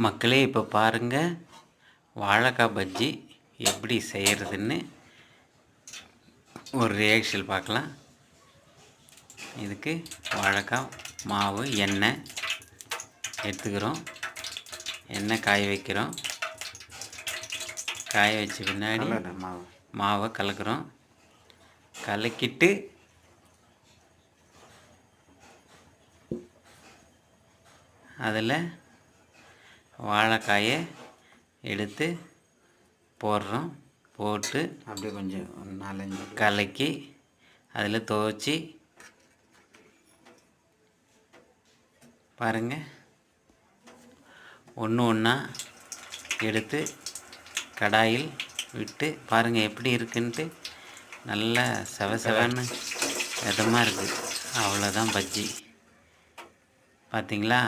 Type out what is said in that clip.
மக்களே, இப்போ பாருங்கள் வாழைக்காய் பஜ்ஜி எப்படி செய்கிறதுன்னு ஒரு ரியாக்ஷன் பார்க்கலாம். இதுக்கு வாழைக்காய் மாவு எண்ணெய் எடுத்துக்கிறோம். எண்ணெய் காய வைக்கிறோம். காய வச்ச பின்னாடி மாவை கலக்கிறோம். கலக்கிட்டு அதில் வாழைக்காயை எடுத்து போடுறோம். போட்டு அப்படியே கொஞ்சம் 4-5 கலக்கி அதில் துவச்சி பாருங்கள். ஒன்று ஒன்றா எடுத்து கடாயில் விட்டு பாருங்கள் எப்படி இருக்குன்ட்டு. நல்லா செவன்னு விதமாக இருக்குது. அவ்வளோதான் பஜ்ஜி. பார்த்தீங்களா?